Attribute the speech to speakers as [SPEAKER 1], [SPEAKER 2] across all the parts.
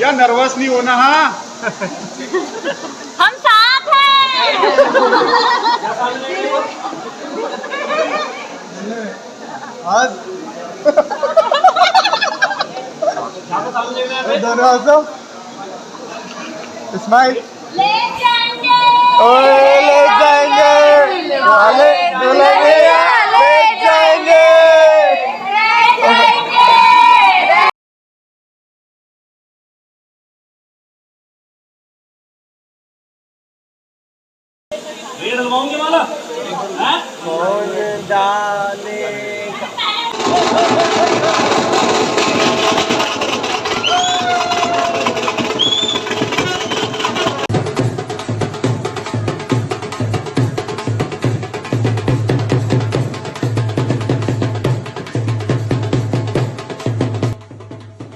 [SPEAKER 1] या नर्वस नहीं होना। हाँ
[SPEAKER 2] हम साथ हैं।
[SPEAKER 1] आज दोनों हंसो, स्माइल।
[SPEAKER 2] ले जाएंगे,
[SPEAKER 1] ले जाएंगे, ले जाएंगे।
[SPEAKER 3] ये डलवाऊंगी माला, हैं?
[SPEAKER 1] कौन डालेगा?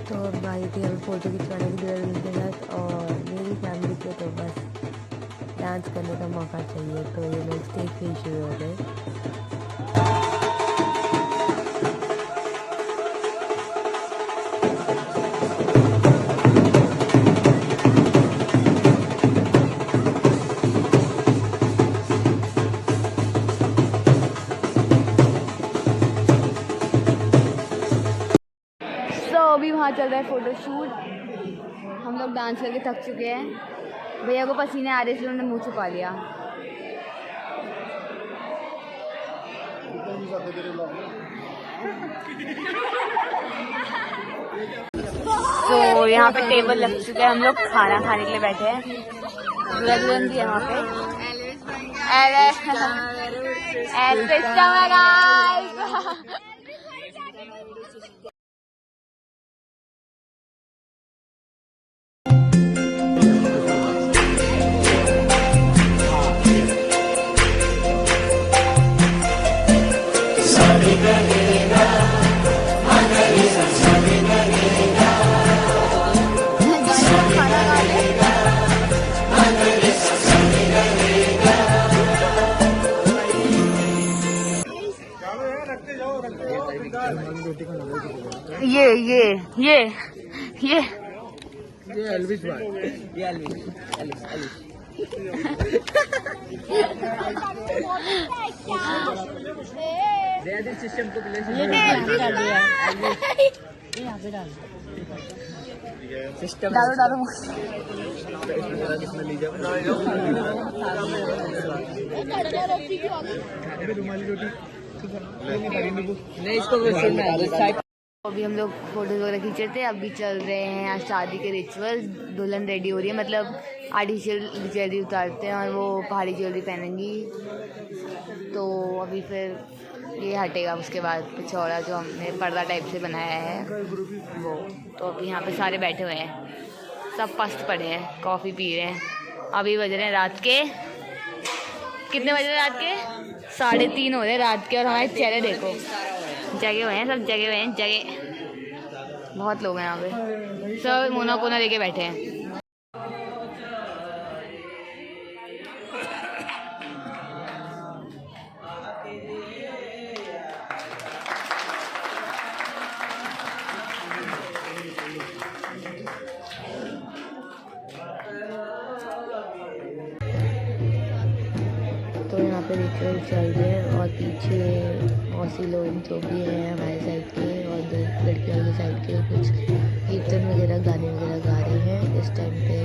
[SPEAKER 4] तो अब आई थी हमें फ़ोटो खिंचवाने की ज़रूरत और मेरी फैमिली को तो बस डांस करने का मौका चाहिए, तो ये लोग स्टेज पे ही शुरू हो गए। अभी वहाँ चल रहा है फोटोशूट। हम लोग डांस करके थक चुके हैं, भैया को पसीने आ रहे इसलिए उन्होंने मुँह छुपा लिया। तो यहाँ पे टेबल लग चुके हैं, हम लोग खाना खाने के लिए बैठे हैं। दुल्हन भी है वहाँ पे। ये
[SPEAKER 1] एल्विस भाई, ये एल्विस। सिस्टम को सिस्टम
[SPEAKER 4] डालो
[SPEAKER 1] रुमाली रोटी
[SPEAKER 4] नहीं, इसको अभी हम लोग फोटोज वगैरह खींचे थे। अभी चल रहे हैं आज शादी के रिचुअल्स। दुल्हन रेडी हो रही है, मतलब आर्टिफिशियल ज्वेलरी उतारते हैं और वो पहाड़ी ज्वेलरी पहनेंगी। तो अभी फिर ये हटेगा, उसके बाद पिछौड़ा जो हमने पर्दा टाइप से बनाया है वो। तो अभी यहाँ पे सारे बैठे हुए हैं, सब पस्त पड़े हैं, कॉफ़ी पी रहे हैं। अभी बज रहे हैं रात के, कितने बज रहे हैं? रात के 3:30 हो रहे हैं रात के। और हमारे चेहरे देखो, जगे हुए हैं, सब जगे हुए हैं, जगे बहुत लोग हैं यहाँ पे, सब मोना कोना लेके बैठे हैं। तो यहाँ पे रिचुअल चल रहे हैं और पीछे मौसी लोग जो भी हैं हमारे साइड के और लड़कियों की साइड के कुछ कीर्तन वगैरह गाने वगैरह गा रहे हैं। इस टाइम पे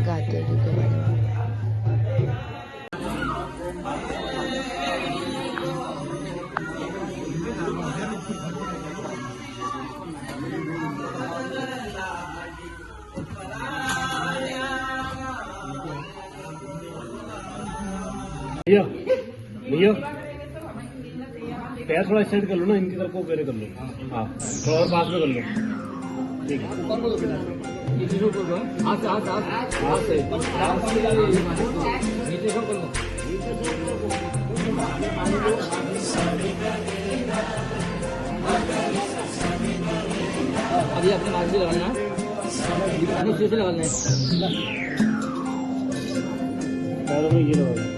[SPEAKER 4] गाते हैं क्योंकि हमारे
[SPEAKER 3] भैया पैर थोड़ा साइड कर लो ना, इनकी तरफ को पैर कर लो। हाँ, थोड़ा और पास में कर लो। ठीक है,
[SPEAKER 5] अभी अपने मार्क्स भी लगाना है, शीशे लगाना है।
[SPEAKER 3] पैरों में ये लगा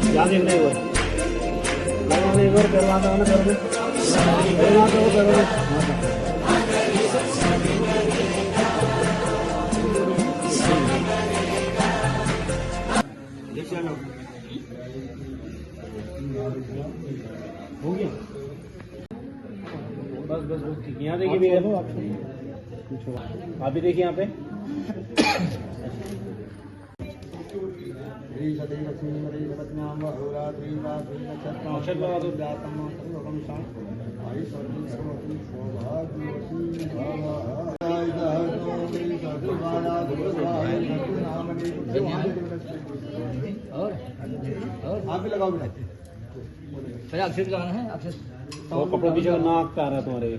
[SPEAKER 3] क्या देख रहे हो? एक बार करवाना है ना, कर दो। यहाँ देखिए भैया, आप भी देखिए यहाँ पे। अक्षर लगा दो।
[SPEAKER 1] आप भी लगाओ बेटा।
[SPEAKER 5] पहले अक्षर लगाना है, अक्षर।
[SPEAKER 3] वो कपड़े पीछे नाक पे आ रहा है तुम्हारे।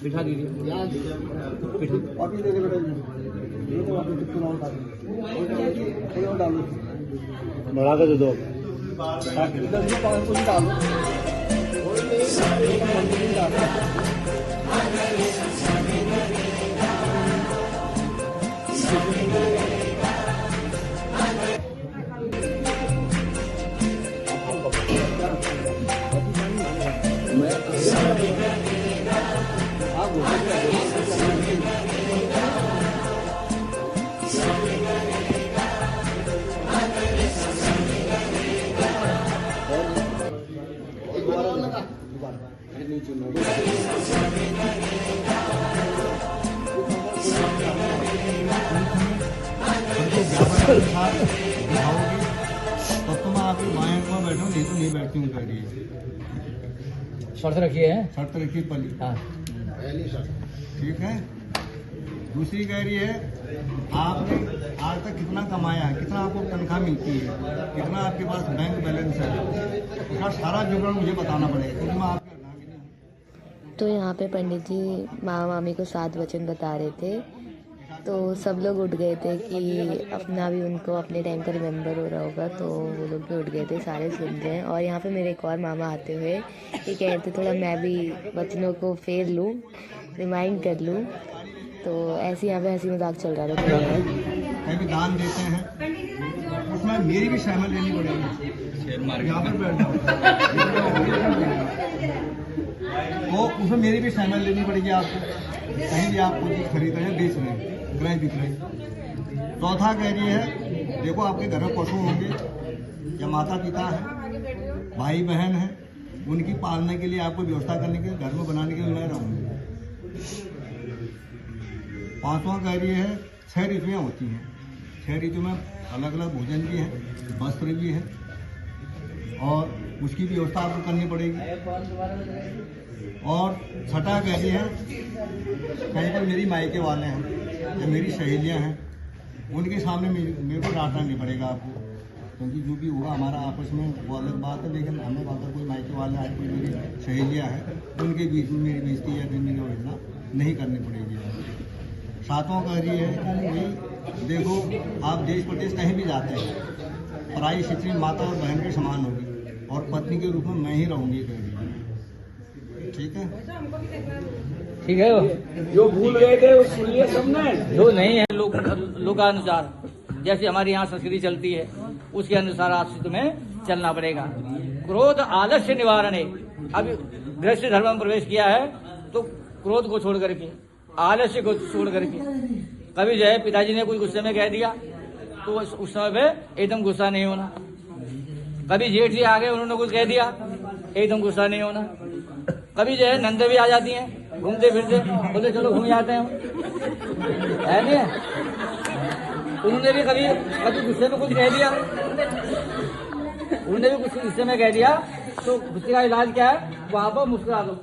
[SPEAKER 5] बिठा दीजिए।
[SPEAKER 1] और भी देखे बेटा, ये तो आपने चुप चुनाव डालो, कोई और डालो,
[SPEAKER 3] बढ़ा के दे दो।
[SPEAKER 1] 10 में 5 कुछ डालो। तो तुम आप बाएं में बैठो, नहीं तो नहीं बैठती हूँ। कह रही है
[SPEAKER 5] शर्त रखिए है।
[SPEAKER 1] शर्त रखी पली।
[SPEAKER 5] हाँ
[SPEAKER 1] ठीक है। दूसरी कह रही है आपने आज तक कितना कमाया है, कितना आपको तनख्वाह मिलती है, कितना आपके पास बैंक बैलेंस है, उसका सारा विवरण मुझे बताना पड़ेगा, क्योंकि मैं आपके नाम नहीं हूँ।
[SPEAKER 4] तो यहाँ पे पंडित जी मामा मामी को 7 वचन बता रहे थे, तो सब लोग उठ गए थे कि अपना भी उनको अपने टाइम का रिमेम्बर हो रहा होगा, तो वो लोग भी उठ गए थे, सारे सुन रहे हैं। और यहाँ पे मेरे एक और मामा आते हुए ये कह रहे थे थोड़ा मैं भी वचनों को फेर लूँ, रिमाइंड कर लूँ, तो ऐसे यहाँ पे हंसी मजाक चल रहा था।
[SPEAKER 1] कहीं भी दान देते हैं उसमें मेरी भी सहमत लेनी पड़ेगी। यहाँ पर बैठ जाओ, तो उसमें मेरी भी सहमत लेनी पड़ेगी आपको। कहीं भी आप कोई चीज खरीद रहे हैं, बेच रहे हैं, क्रय विक्रय। चौथा कह रही है देखो आपके घर में पशु होंगे या माता पिता है, भाई बहन है, उनकी पालने के लिए आपको व्यवस्था करने के लिए, घर में बनाने के लिए मैं रहूँगी। 5वां कह रही है 6 ऋतुएं होती हैं, 6 ऋतु में अलग अलग भोजन भी है, वस्त्र भी है, और उसकी व्यवस्था आपको करनी पड़ेगी। और छठा कह रही है कहीं पर मेरी मायके वाले हैं या मेरी सहेलियां हैं, उनके सामने मेरे को डांटना नहीं पड़ेगा आपको, क्योंकि जो भी होगा हमारा आपस में वो अलग बात है, लेकिन हमें अगर कोई मायके वाले हैं, कोई मेरी सहेलियां हैं, उनके बीच में मेरी बेइज्जती या मेरी योजना नहीं करनी पड़ेगी। 7वां कह रही है कि देखो आप देश प्रदेश कहीं भी जाते हैं, पराई स्त्री माता और बहन के समान होगी, और पत्नी के रूप में मैं ही रहूंगी। कह रही है ठीक है,
[SPEAKER 5] ठीक है।
[SPEAKER 3] जो भूल गए थे वो सुन लिया सबने।
[SPEAKER 5] जो नहीं है लोकानुसार, जैसे हमारी यहाँ संस्कृति चलती है उसके अनुसार आपसे तुम्हें चलना पड़ेगा। क्रोध आलस्य निवारण है। अब गृहस्थ धर्म में प्रवेश किया है तो क्रोध को छोड़ करके, आलस्य को छोड़ करके, कभी जो है पिताजी ने कुछ गुस्से में कह दिया तो उस समय पे एकदम गुस्सा नहीं होना। कभी जेठ जी आ गए उन्होंने कुछ कह दिया, एकदम गुस्सा नहीं होना। कभी जो है नंदे भी आ जाती हैं घूमते फिरते, बोले चलो घूम जाते हैं, है नहीं? उन्होंने भी कभी गुस्से में कुछ कह दिया, उन्होंने भी कुछ गुस्से में कह दिया, तो गुस्से का इलाज क्या है? वहां पर मुस्कुरा दो।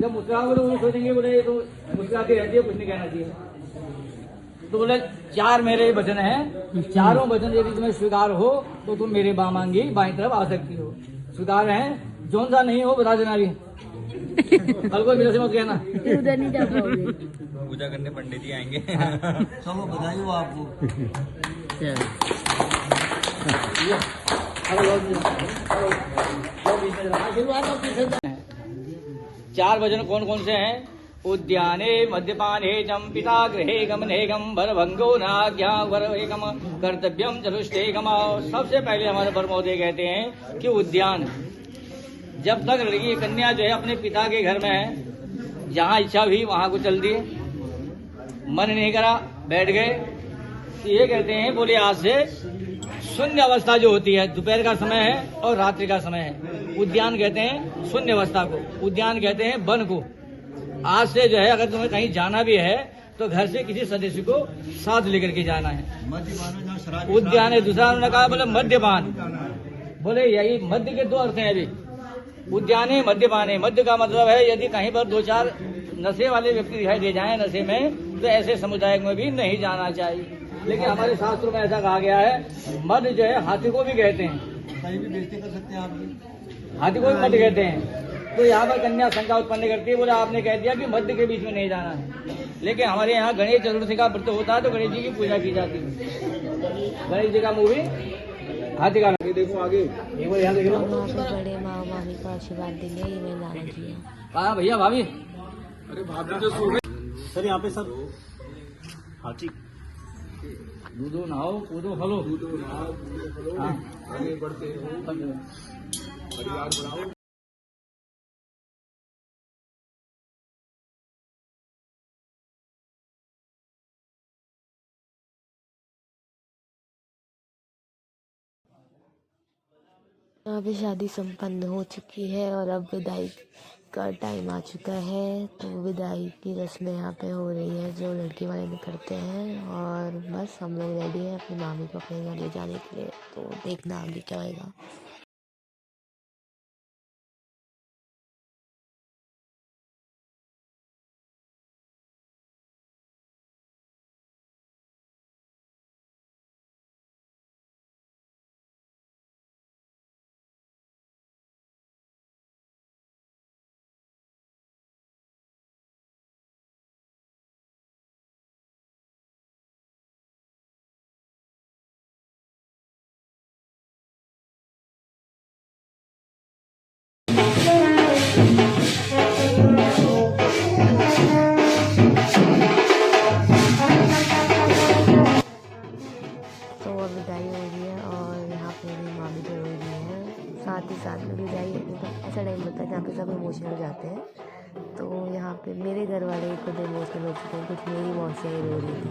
[SPEAKER 5] जब मुस्कुराओगे तो वो सोचेंगे बोले ये तो मुस्कुराती रहती है, कुछ नहीं कहना चाहिए। तो बोले 4 मेरे वचन हैं, चारों वचन यदि तुम्हें स्वीकार हो तो तुम मेरे बामांगी बाईं तरफ आ सकती हो। स्वीकार है, जौन सा नहीं हो बता देना भी, कल को मेरे से मत कहना।
[SPEAKER 4] उधर नहीं जा पाओगे,
[SPEAKER 5] पूजा करने पंडित जी आएंगे।
[SPEAKER 1] चलो बधाई हो आपको।
[SPEAKER 5] चार भजन कौन कौन से हैं? उद्याने मद्यपाने च पिता गृहे गमनेगम भरभंगो नाज्ञा वरवेगम कर्तव्यम चतुष्टेगम। सबसे पहले हमारे बर महोदय कहते हैं कि उद्यान, जब तक लड़की कन्या जो है अपने पिता के घर में है, जहाँ इच्छा हुई वहाँ को चल दिए, मन नहीं करा बैठ गए, तो ये कहते हैं बोले आज से शून्य अवस्था जो होती है, दोपहर का समय है और रात्रि का समय है, उद्यान कहते हैं शून्य अवस्था को, उद्यान कहते हैं वन को। आज से जो है अगर तुम्हें कहीं जाना भी है तो घर से किसी सदस्य को साथ लेकर के जाना है। उद्यान है। दूसरा उन्होंने कहा बोले मद्यपान, बोले यही मध्य के दो अर्थ हैं अभी। उद्याने मद्यपाने, मध्य का मतलब है यदि कहीं पर दो चार नशे वाले व्यक्ति दिखाई दे जाएं नशे में, तो ऐसे समुदाय में भी नहीं जाना चाहिए। लेकिन हमारे शास्त्रों में ऐसा कहा गया है, मद जो है हाथी को भी कहते हैं,
[SPEAKER 1] कहीं भी बेइज्जती कर सकते हैं आप,
[SPEAKER 5] हाथी को भी मद कहते हैं। तो यहाँ पर कन्या शंका उत्पन्न करती है, बोले आपने कह दिया कि मध्य के बीच में नहीं जाना है, लेकिन हमारे यहाँ गणेश चतुर्थी का व्रत होता है तो गणेश जी की पूजा की जाती है। गणेश जी का मूवी हाथी का, देखो आगे एक बार यहाँ देख लो।
[SPEAKER 4] बड़े माँ मामी का आशीर्वाद देंगे, ये मेरे नाना जी है।
[SPEAKER 5] कहा भैया भाभी?
[SPEAKER 3] अरे भाभी तो सो गए सर, यहाँ पे सब हाथी
[SPEAKER 5] दूधो नहाओ कूदो फलो, हाँ।
[SPEAKER 3] आगे बढ़ते हो, परिवार बढ़ाओ।
[SPEAKER 4] यहाँ पे शादी संपन्न हो चुकी है और अब विदाई का टाइम आ चुका है, तो विदाई की रस्में यहाँ पे हो रही है जो लड़की वाले भी करते हैं। और बस हम लोग रेडी हैं अपनी मामी को अपने घर ले जाने के लिए, तो देखना आगे क्या होएगा। साथ ही साथ में विदाई मतलब ऐसा टाइम होता है जहाँ पे सब इमोशनल हो जाते हैं। तो यहाँ पे मेरे घर वाले खुद इमोशनल हो चुके हैं, कुछ मेरी मौसियाँ रो रही थी,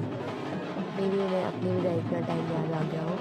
[SPEAKER 4] मेरी उन्हें अपनी विदाई का टाइम याद आ गया हो।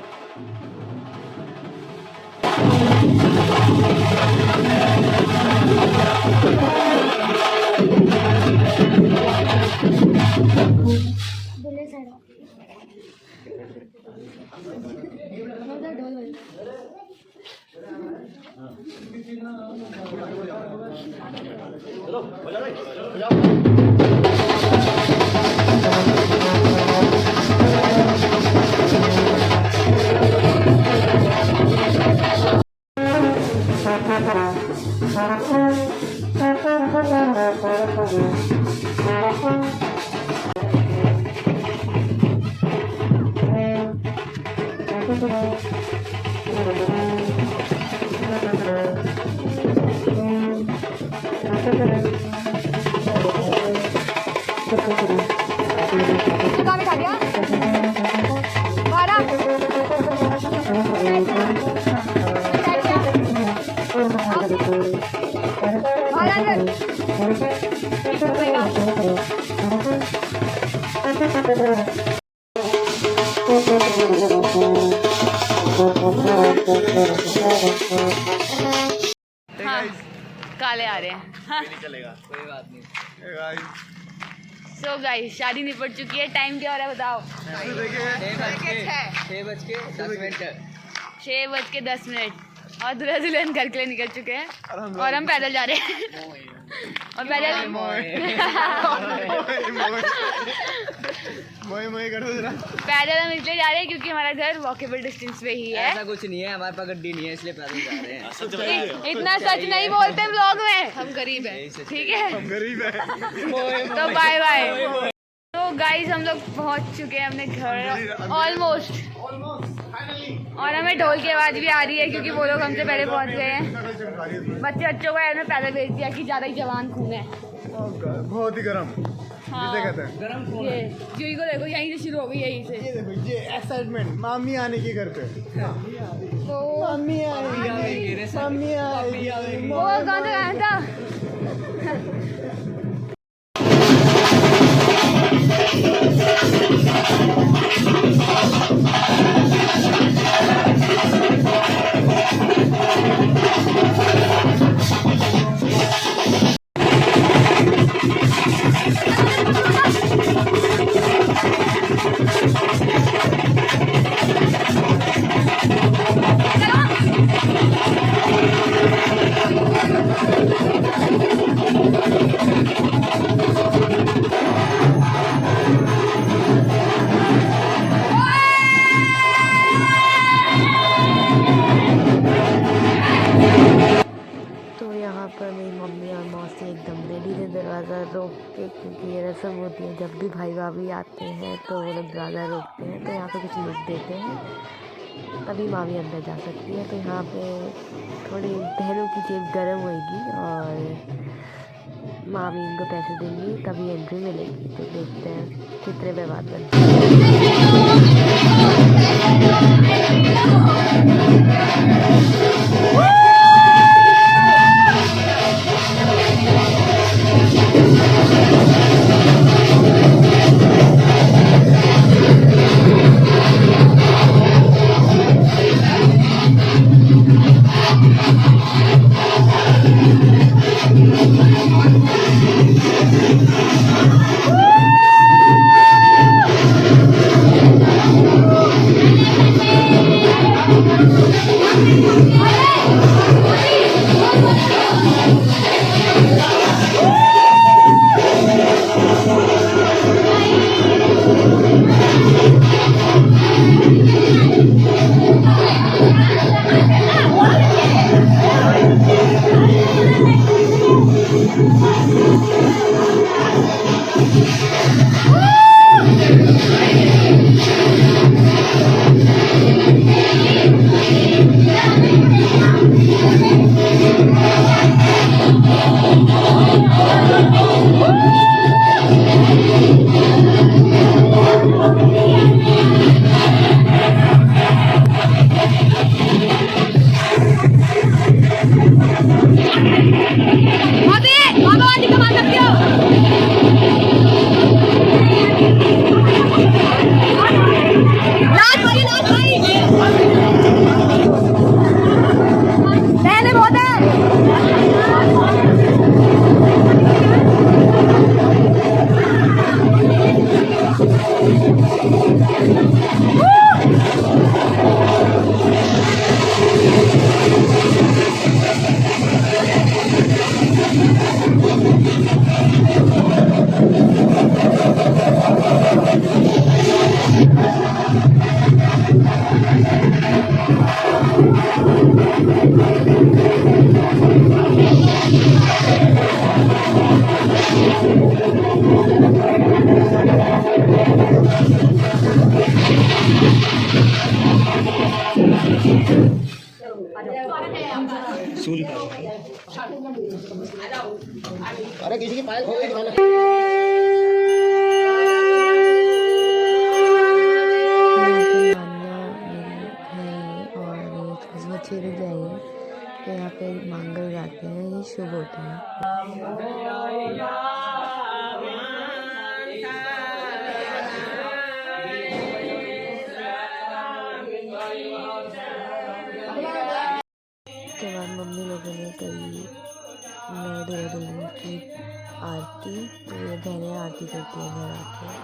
[SPEAKER 4] हाँ, काले आ रहे हैं।
[SPEAKER 3] चलेगा, कोई बात नहीं।
[SPEAKER 4] सो गाइस, शादी निपट चुकी है। टाइम क्या हो रहा है बताओ? 6:10 और दूल्हा दुल्हन घर के लिए निकल चुके हैं और हम पैदल जा रहे हैं। और पैदल हम इसलिए जा रहे हैं क्योंकि हमारा घर वॉकेबल डिस्टेंस पे ही है।
[SPEAKER 5] ऐसा कुछ नहीं है, हमारे पास गड्डी नहीं है इसलिए पैदल जा रहे हैं।
[SPEAKER 4] इतना सच नहीं बोलते ब्लॉग में, हम गरीब हैं, ठीक है?
[SPEAKER 3] हम गरीब हैं।
[SPEAKER 4] तो बाय बाय। तो गाइस हम लोग पहुंच चुके हैं अपने घर ऑलमोस्ट। और हमें ढोल की आवाज़ भी आ रही है क्योंकि वो लोग हमसे पहले पहुंच गए हैं। बच्चों को यार में पैदल भेज दिया कि ज़्यादा ही जवान खून है,
[SPEAKER 6] बहुत ही गर्म जिसे कहते हैं।
[SPEAKER 4] ये जुई को देखो, यहीं से शुरू हो गई, यहीं से।
[SPEAKER 6] ये देखो ये एक्साइटमेंट मामी आने की घर पे।
[SPEAKER 4] तो
[SPEAKER 6] मम्मी आएगी, मम्मी आएगी।
[SPEAKER 4] वो कहाँ से आया था? तो यहाँ पर मेरी मम्मी और मौसी एकदम रेडी थे दरवाज़ा रोक के, क्योंकि ये रस्म होती है जब भी भाई भाभी आते हैं तो वो लोग दरवाज़ा रोकते हैं, तो यहाँ पे कुछ लिख देते हैं तभी मामी अंदर जा सकती है। तो यहाँ पे थोड़ी बहनों की जेब गर्म होएगी और मामी इनको पैसे देंगी तभी एंट्री मिलेगी। तो देखते हैं कितने पे बात बनती है।
[SPEAKER 6] अरे किसी की पायल खो गई दिखाना।
[SPEAKER 4] तो यहाँ पे मांगल जाते हैं, ये शुभ होता है। उसके बाद मम्मी लोगों ने करी नए दूल्हा दुल्हन की आरती, तो ये बहनें आरती करती हैं घर
[SPEAKER 2] है